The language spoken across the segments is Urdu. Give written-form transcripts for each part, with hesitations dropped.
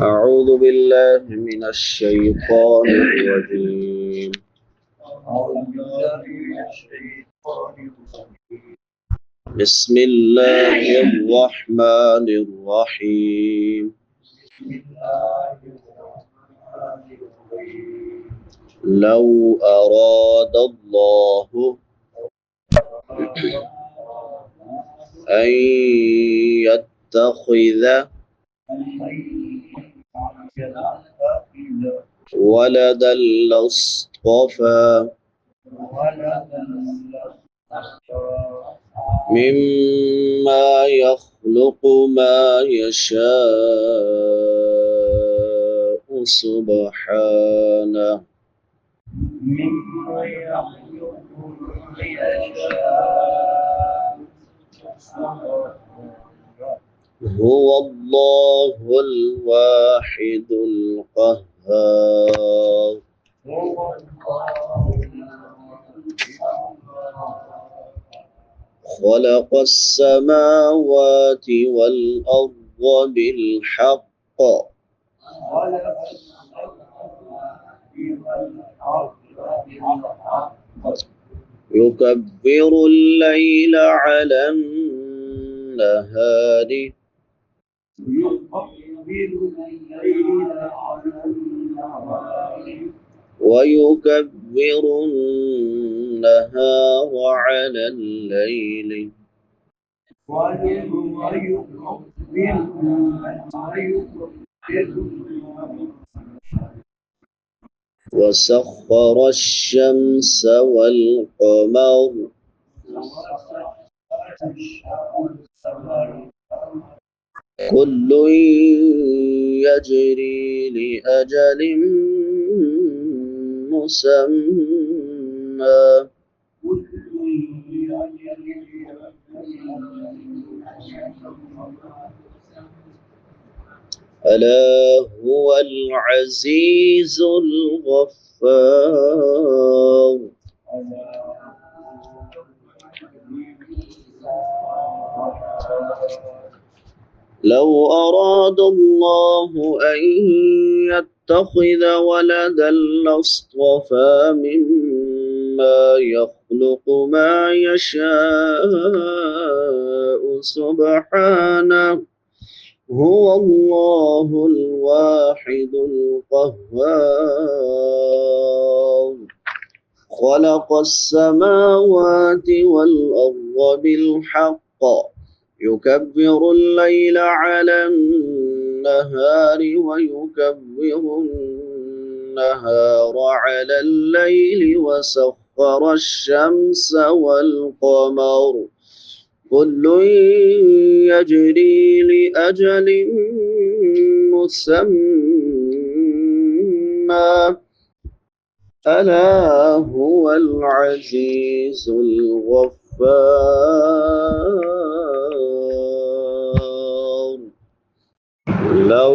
أعوذ بالله من الشيطان الرجيم. بسم الله الرحمن الرحيم. لو أراد الله أن يتخذ ولدا لاصطفى مما يخلق ما يشاء سبحانه. هو الله الواحد القهار. خلق السماوات والأرض بالحق يكبر الليل على النهار ويكبر النهار على الليل وسخر الشمس والقمر كل يجري لأجل مسمى. ألا هو العزيز الغفار. لو أراد الله أن يتخذ ولدا لاصطفى مما يخلق ما يشاء سبحانه. هو الله الواحد القهار. خلق السماوات والأرض بالحق يكبر الليل على النهار ويكبر النهار على الليل وسخر الشمس والقمر كل يجري لأجل مسمى. ألا هو العزيز الغفار. لو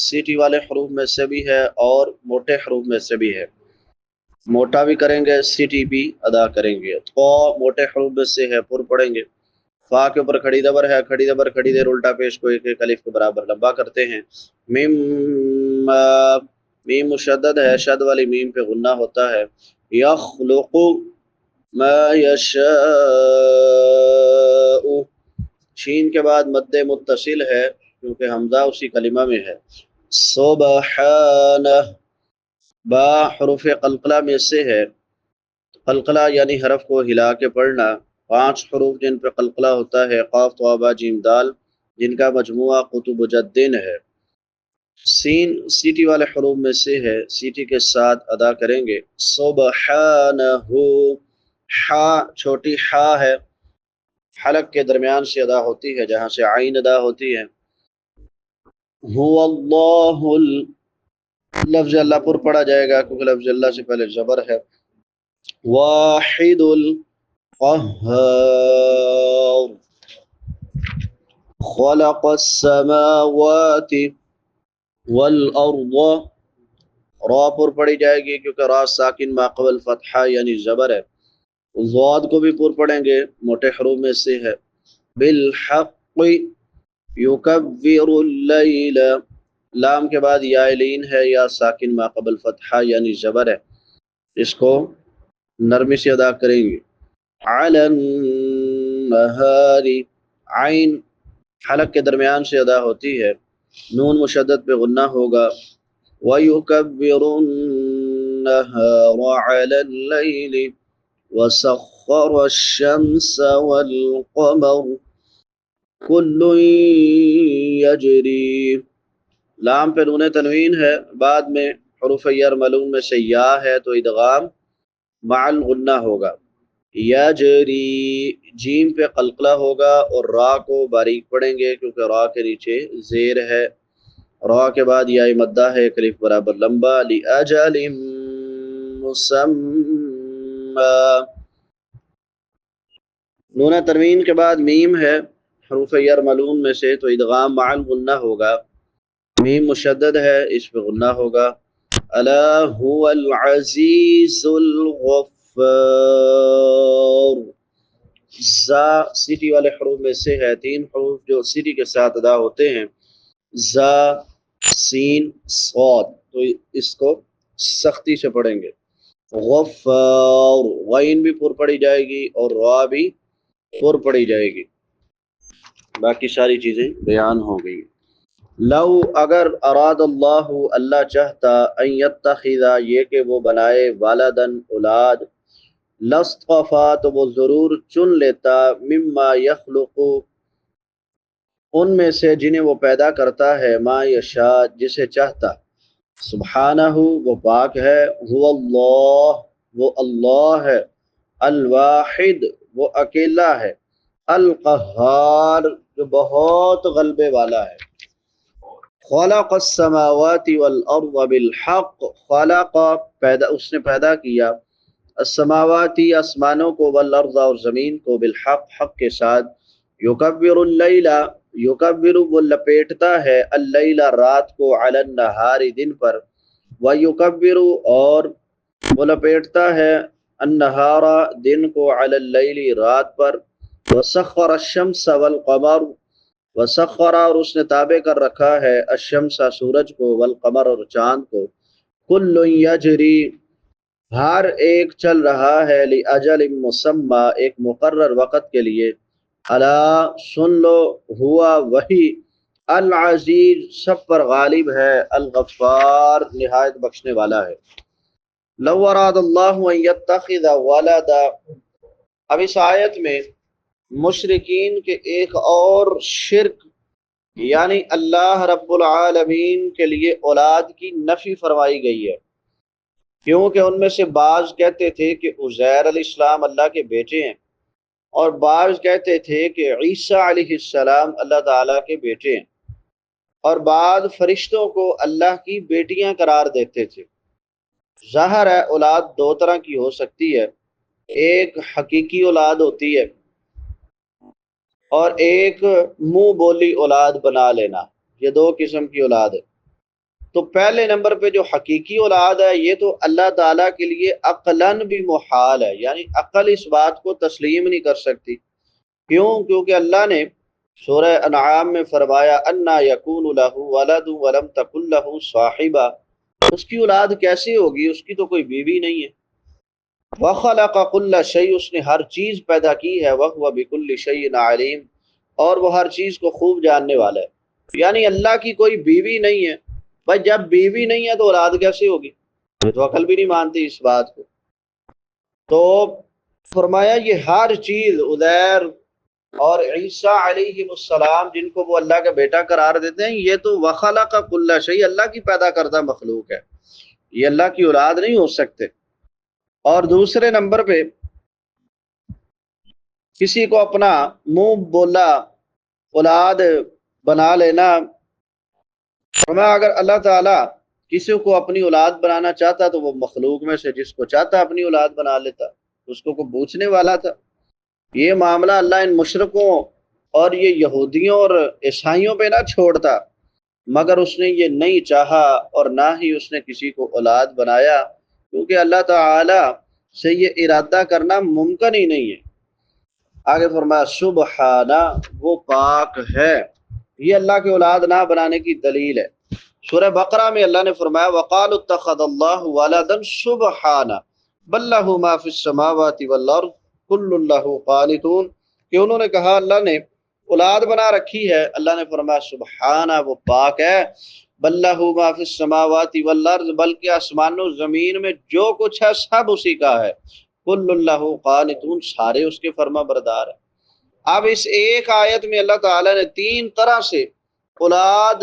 سیٹی والے حروف میں سے بھی ہے اور موٹے حروف میں سے بھی ہے، موٹا بھی کریں گے، سیٹی بھی ادا کریں گے۔ تو موٹے حروف میں سے ہے، پر پڑھیں گے۔ فا کے اوپر کھڑی زبر ہے، کھڑی زبر کھڑی دیر الٹا پیش کو ایک ایک الف کے برابر لمبا کرتے ہیں۔ میم میم مشدد ہے، شد والی میم پہ غنہ ہوتا ہے۔ یخلق ما یشاء، شین کے بعد مد متصل ہے کیونکہ حمزہ اسی کلمہ میں ہے۔ سبحانہ، با حروف قلقلہ میں سے ہے، قلقلہ یعنی حرف کو ہلا کے پڑھنا۔ 5 حروف جن پہ قلقلہ ہوتا ہے، قاف طا با جیم دال، جن کا مجموعہ قطب جدین ہے۔ سین سیٹی والے حروف میں سے ہے، سیٹی کے ساتھ ادا کریں گے۔ سبحانہ، حا چھوٹی حا ہے، حلق کے درمیان سے ادا ہوتی ہے جہاں سے عین ادا ہوتی ہے۔ هو اللہ، لفظ اللہ پر پڑھا جائے گا کیونکہ لفظ اللہ سے پہلے زبر ہے۔ واحد القہار، خلق السماوات والارض، را پر پڑھی جائے گی کیونکہ را ساکن ما قبل فتحہ یعنی زبر ہے۔ ضاد کو بھی پر پڑھیں گے، موٹے حروف میں سے ہے۔ بالحق یکبر اللیل، لام کے بعد یا لین ہے، یا ساکن ما قبل فتحہ یعنی زبر ہے، اس کو نرمی سے ادا کریں گے۔ علی النہار، عین حلق کے درمیان سے ادا ہوتی ہے، نون مشدد پہ غنہ ہوگا۔ وَيُكَبِّرُ النَّهَارَ عَلَى اللَّيْلِ وَسَخَّرَ الشَّمْسَ وَالْقَمَرَ كُلٌّ يَجْرِي، لام پہ نون تنوین ہے، بعد میں حروف یرملون میں سے یا ہے تو ادغام مع الغنہ ہوگا۔ یجری، جیم پہ قلقلہ ہوگا اور را کو باریک پڑھیں گے کیونکہ را کے نیچے زیر ہے، را کے بعد یا مدہ ہے، الف برابر لمبا۔ لِأَجَلٍ مُّسَمًّى، نون تنوین کے بعد میم ہے، حروف یرملون میں سے تو ادغام مع الغنہ ہوگا، میم مشدد ہے، اس پہ غنہ ہوگا۔ الا هو العزیز الغفار، زا سیٹی والے حروف میں سے ہے، 3 حروف جو سیٹی کے ساتھ ادا ہوتے ہیں، زا سین صاد، تو اس کو سختی سے پڑھیں گے۔ غفار، غین بھی پر پڑھی جائے گی اور را بھی پر پڑھی جائے گی، باقی ساری چیزیں بیان ہو گئی۔ لو اگر اراد اللہ، اللہ چاہتا، ان یتخذ یہ کہ وہ بنائے، والدن اولاد، لاصطفیٰ تو وہ ضرور چن لیتا، مما یخلق ان میں سے جنہیں وہ پیدا کرتا ہے، ما یشاء جسے چاہتا۔ سبحانہ وہ پاک ہے، هو اللہ وہ اللہ ہے، الواحد وہ اکیلا ہے، القہار جو بہت غلبے والا ہے۔ خلق السماوات والارض بالحق، خلق پیدا، اس نے پیدا کیا، السماواتی آسمانوں کو، والارض اور زمین کو، بالحق حق کے ساتھ۔ یکبر اللیل، یکبر وہ لپیٹتا ہے، اللیل رات کو، علی النہار دن پر، ویکبر اور وہ لپیٹتا ہے، النہار دن کو، علی اللیل رات پر، وسخر الشمس والقمر، وسخر اور اس نے تابع کر رکھا ہے، الشمس سورج کو، والقمر اور چاند کو، کل یجری ہر ایک چل رہا ہے، لأجل مسمى ایک مقرر وقت کے لیے، الا سن لو، ہوا وہی، العزیز سب پر غالب ہے، الغفار نہایت بخشنے والا ہے۔ لو اراد اللہ ان یتخذ ولدا، اب اس آیت میں مشرکین کے ایک اور شرک یعنی اللہ رب العالمین کے لیے اولاد کی نفی فرمائی گئی ہے، کیونکہ ان میں سے بعض کہتے تھے کہ عزیر علیہ السلام اللہ کے بیٹے ہیں، اور بعض کہتے تھے کہ عیسیٰ علیہ السلام اللہ تعالیٰ کے بیٹے ہیں، اور بعض فرشتوں کو اللہ کی بیٹیاں قرار دیتے تھے۔ ظاہر ہے اولاد 2 طرح کی ہو سکتی ہے، ایک حقیقی اولاد ہوتی ہے اور ایک منہ بولی اولاد بنا لینا، یہ 2 قسم کی اولاد ہے۔ تو پہلے نمبر پہ جو حقیقی اولاد ہے یہ تو اللہ تعالیٰ کے لیے عقلاً بھی محال ہے، یعنی عقل اس بات کو تسلیم نہیں کر سکتی۔ کیوں؟ کیونکہ اللہ نے سورہ انعام میں فرمایا انا یکون لہ ولد ولم تکن لہ صاحبہ، اس کی اولاد کیسے ہوگی، اس کی تو کوئی بیوی نہیں ہے۔ وخلق کل شیء، اس نے ہر چیز پیدا کی ہے، وہو بکل شیء علیم، اور وہ ہر چیز کو خوب جاننے والا ہے۔ یعنی اللہ کی کوئی بیوی نہیں ہے۔ بھائی جب بیوی نہیں ہے تو اولاد کیسے ہوگی؟ یہ تو عقل بھی نہیں مانتی اس بات کو۔ تو فرمایا یہ ہر چیز، عزیر اور عیسیٰ علیہ السلام جن کو وہ اللہ کا بیٹا قرار دیتے ہیں، یہ تو وخلق کل شیء، اللہ کی پیدا کردہ مخلوق ہے، یہ اللہ کی اولاد نہیں ہو سکتے۔ اور دوسرے نمبر پہ کسی کو اپنا منہ بولا اولاد بنا لینا، فرمایا اگر اللہ تعالیٰ کسی کو اپنی اولاد بنانا چاہتا تو وہ مخلوق میں سے جس کو چاہتا اپنی اولاد بنا لیتا، اس کو کوئی پوچھنے والا تھا؟ یہ معاملہ اللہ ان مشرکوں اور یہ یہودیوں اور عیسائیوں پہ نہ چھوڑتا، مگر اس نے یہ نہیں چاہا اور نہ ہی اس نے کسی کو اولاد بنایا، کیونکہ اللہ تعالی سے یہ ارادہ کرنا ممکن ہی نہیں ہے۔ آگے فرمایا سبحانہ، وہ پاک ہے، یہ اللہ کے اولاد نہ بنانے کی دلیل ہے۔ سورہ بقرہ میں اللہ نے فرمایا وقالوا اتخذ اللہ ولدا سبحانہ بل لہ ما فی السماوات والارض کل لہ قانتون، کہ انہوں نے کہا اللہ نے اولاد بنا رکھی ہے۔ اللہ نے فرمایا سبحانہ، وہ پاک ہے، بل لہ ما فی السماوات والارض، بلکہ آسمان و زمین میں جو کچھ ہے سب اسی کا ہے، کل لہ قانتون، سارے اس کے فرما بردار ہیں۔ اب اس ایک آیت میں اللہ تعالیٰ نے تین طرح سے اولاد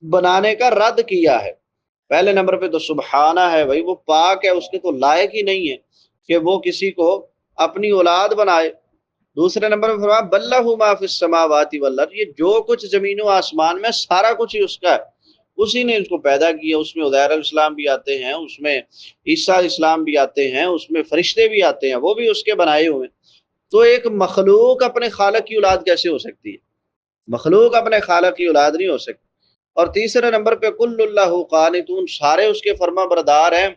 بنانے کا رد کیا ہے۔ پہلے نمبر پہ تو سبحانہ ہے، بھائی وہ پاک ہے، اس کے تو لائق ہی نہیں ہے کہ وہ کسی کو اپنی اولاد بنائے۔ دوسرے نمبر پہ فرمایا بل لہ ما فی السماوات والارض، یہ جو کچھ زمین و آسمان میں سارا کچھ ہی اس کا ہے، اسی نے اس کو پیدا کیا۔ اس میں عزیر علیہ السلام بھی آتے ہیں، اس میں عیسیٰ علیہ السلام بھی آتے ہیں، اس میں فرشتے بھی آتے ہیں، وہ بھی اس کے بنائے ہوئے ہیں۔ تو ایک مخلوق اپنے خالق کی اولاد کیسے ہو سکتی ہے؟ مخلوق اپنے خالق کی اولاد نہیں ہو سکتی۔ اور تیسرے نمبر پہ کل اللہ قانتون، سارے اس کے فرما بردار ہیں۔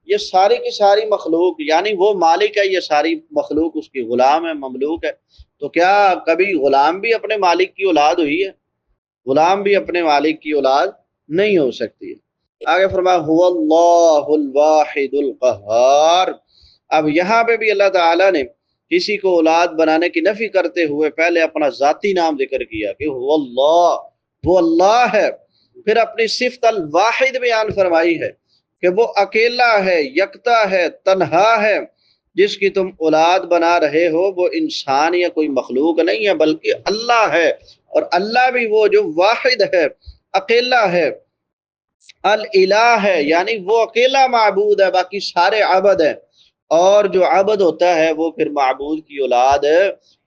یہ ساری کی ساری مخلوق، یعنی وہ مالک ہے، یہ ساری مخلوق اس کی غلام ہے، مملوک ہے۔ تو کیا کبھی غلام بھی اپنے مالک کی اولاد ہوئی ہے؟ غلام بھی اپنے مالک کی اولاد نہیں ہو سکتی ہے۔ آگے فرمایا هو اللہ الواحد القہار۔ اب یہاں پہ بھی اللہ تعالیٰ نے کسی کو اولاد بنانے کی نفی کرتے ہوئے پہلے اپنا ذاتی نام ذکر کیا کہ هو اللہ، وہ اللہ ہے، پھر اپنی صفت الواحد بیان فرمائی ہے کہ وہ اکیلا ہے، یکتا ہے، تنہا ہے۔ جس کی تم اولاد بنا رہے ہو وہ انسان یا کوئی مخلوق نہیں ہے بلکہ اللہ ہے، اور اللہ بھی وہ جو واحد ہے، اکیلا ہے، الالہ ہے، یعنی وہ اکیلا معبود ہے، باقی سارے عبد ہیں، اور جو عبد ہوتا ہے وہ پھر معبود کی اولاد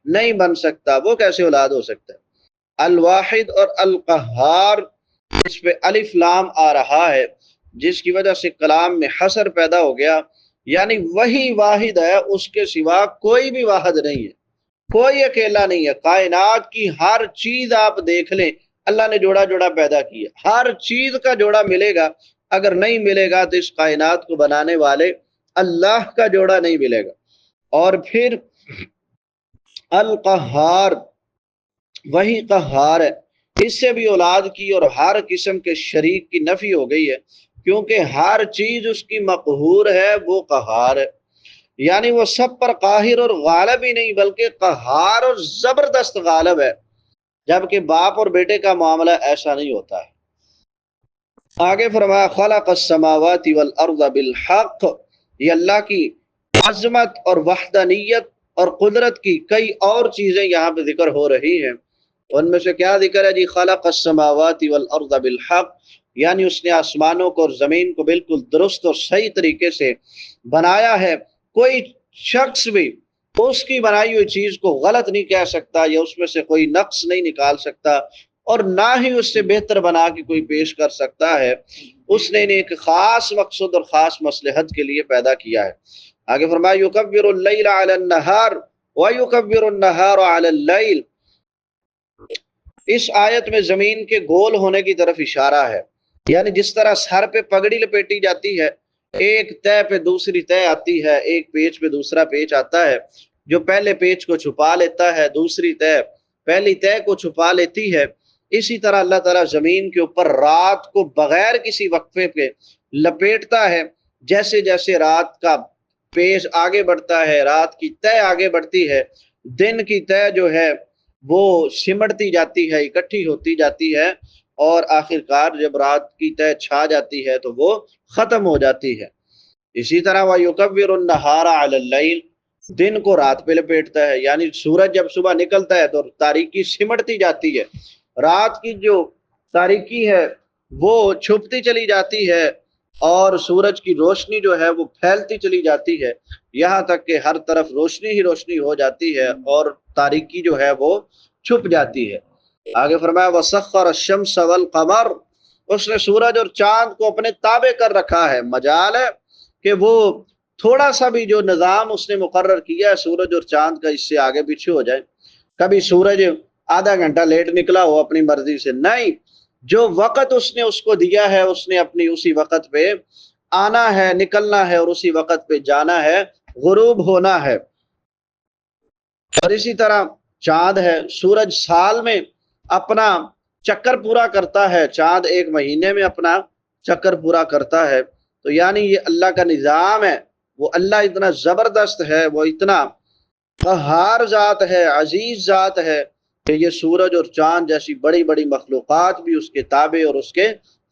نہیں بن سکتا۔ وہ کیسے اولاد ہو سکتا ہے؟ الواحد اور القہار، اس پہ الف لام آ رہا ہے جس کی وجہ سے کلام میں حصر پیدا ہو گیا، یعنی وہی واحد ہے، اس کے سوا کوئی بھی واحد نہیں ہے، کوئی اکیلا نہیں ہے۔ کائنات کی ہر چیز آپ دیکھ لیں، اللہ نے جوڑا جوڑا پیدا کیا، ہر چیز کا جوڑا ملے گا، اگر نہیں ملے گا تو اس کائنات کو بنانے والے اللہ کا جوڑا نہیں ملے گا۔ اور پھر القہار، وہی قہار ہے، اس سے بھی اولاد کی اور ہر قسم کے شریک کی نفی ہو گئی ہے، کیونکہ ہر چیز اس کی مقہور ہے، وہ قہار ہے، یعنی وہ سب پر قاہر اور غالب ہی نہیں بلکہ قہار اور زبردست غالب ہے، جبکہ باپ اور بیٹے کا معاملہ ایسا نہیں ہوتا ہے۔ آگے فرمایا خلق السماوات والارض بالحق، یہ اللہ کی عظمت اور وحدانیت اور قدرت کی کئی اور چیزیں یہاں پہ ذکر ہو رہی ہیں۔ ان میں سے کیا ذکر ہے جی؟ خلق السماوات والارض بالحق، یعنی اس نے آسمانوں کو اور زمین کو بالکل درست اور صحیح طریقے سے بنایا ہے۔ کوئی شخص بھی اس کی بنائی ہوئی چیز کو غلط نہیں کہہ سکتا یا اس میں سے کوئی نقص نہیں نکال سکتا، اور نہ ہی اس سے بہتر بنا کے کوئی پیش کر سکتا ہے۔ اس نے انہیں ایک خاص مقصد اور خاص مصلحت کے لیے پیدا کیا ہے۔ آگے فرمایا یکبر اللیل علی النہار ویکبر النہار علی اللیل، اس آیت میں زمین کے گول ہونے کی طرف اشارہ ہے۔ یعنی جس طرح سر پہ پگڑی لپیٹی جاتی ہے، ایک تہ پہ دوسری تہ آتی ہے، ایک پیچ پہ دوسرا پیچ آتا ہے، جو پہلے پیچ کو چھپا لیتا ہے دوسری تہ پہلی تہ کو چھپا لیتی ہے، اسی طرح اللہ تعالیٰ زمین کے اوپر رات کو بغیر کسی وقفے کے لپیٹتا ہے۔ جیسے جیسے رات کا پیچ آگے بڑھتا ہے، رات کی تہ آگے بڑھتی ہے، دن کی تہ جو ہے وہ سمٹتی جاتی ہے، اکٹھی ہوتی جاتی ہے، اور آخر کار جب رات کی تہ چھا جاتی ہے تو وہ ختم ہو جاتی ہے۔ اسی طرح وَيُكَبِّرُ النَّهَارَ عَلَى اللَّيْلِ، دن کو رات پہ لپیٹتا ہے، یعنی سورج جب صبح نکلتا ہے تو تاریکی سمٹتی جاتی ہے، رات کی جو تاریکی ہے وہ چھپتی چلی جاتی ہے، اور سورج کی روشنی جو ہے وہ پھیلتی چلی جاتی ہے، یہاں تک کہ ہر طرف روشنی ہی روشنی ہو جاتی ہے اور تاریکی جو ہے وہ چھپ جاتی ہے۔ آگے فرمایا وَسَخَّرَ الشَّمْسَ وَالْقَمَرَ، اس نے سورج اور چاند کو اپنے تابع کر رکھا ہے۔ مجال ہے کہ وہ تھوڑا سا بھی جو نظام اس نے مقرر کیا ہے سورج اور چاند کا، اس سے آگے پیچھے ہو جائے، کبھی سورج آدھا گھنٹہ لیٹ نکلا ہو اپنی مرضی سے، نہیں، جو وقت اس نے اس کو دیا ہے اس نے اپنی اسی وقت پہ آنا ہے، نکلنا ہے، اور اسی وقت پہ جانا ہے، غروب ہونا ہے۔ اور اسی طرح چاند ہے، سورج سال میں اپنا چکر پورا کرتا ہے، چاند ایک مہینے میں اپنا چکر پورا کرتا ہے، تو یعنی یہ اللہ کا نظام ہے، وہ اللہ اتنا زبردست ہے، وہ اتنا قہار ذات ہے، عزیز ذات ہے، کہ یہ سورج اور چاند جیسی بڑی بڑی مخلوقات بھی اس کے تابع اور اس کے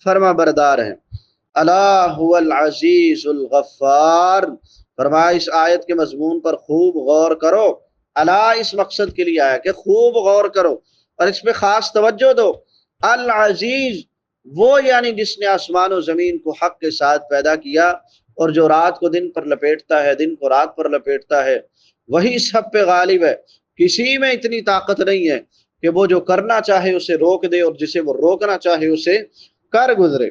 فرما بردار ہیں۔ اللہ هو العزیز الغفار، فرمایا اس آیت کے مضمون پر خوب غور کرو۔ اللہ اس مقصد کے لیے آیا کہ خوب غور کرو اور اس پہ خاص توجہ دو۔ العزیز، وہ یعنی جس نے آسمان و زمین کو حق کے ساتھ پیدا کیا، اور جو رات کو دن پر لپیٹتا ہے، دن کو رات پر لپیٹتا ہے، وہی سب پہ غالب ہے۔ کسی میں اتنی طاقت نہیں ہے کہ وہ جو کرنا چاہے اسے روک دے، اور جسے وہ روکنا چاہے اسے کر گزرے۔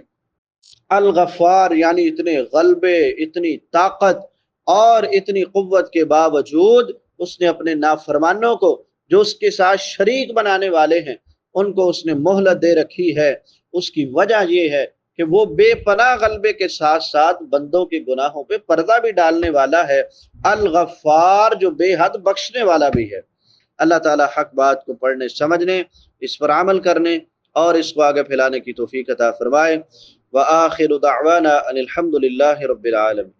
الغفار، یعنی اتنے غلبے، اتنی طاقت اور اتنی قوت کے باوجود اس نے اپنے نافرمانوں کو جو اس کے ساتھ شریک بنانے والے ہیں ان کو اس نے مہلت دے رکھی ہے۔ اس کی وجہ یہ ہے کہ وہ بے پناہ غلبے کے ساتھ ساتھ بندوں کے گناہوں پہ پردہ بھی ڈالنے والا ہے۔ الغفار، جو بے حد بخشنے والا بھی ہے۔ اللہ تعالی حق بات کو پڑھنے، سمجھنے، اس پر عمل کرنے اور اس کو آگے پھیلانے کی توفیق عطا فرمائے۔ وآخر دعوانا ان الحمد للہ رب العالمین۔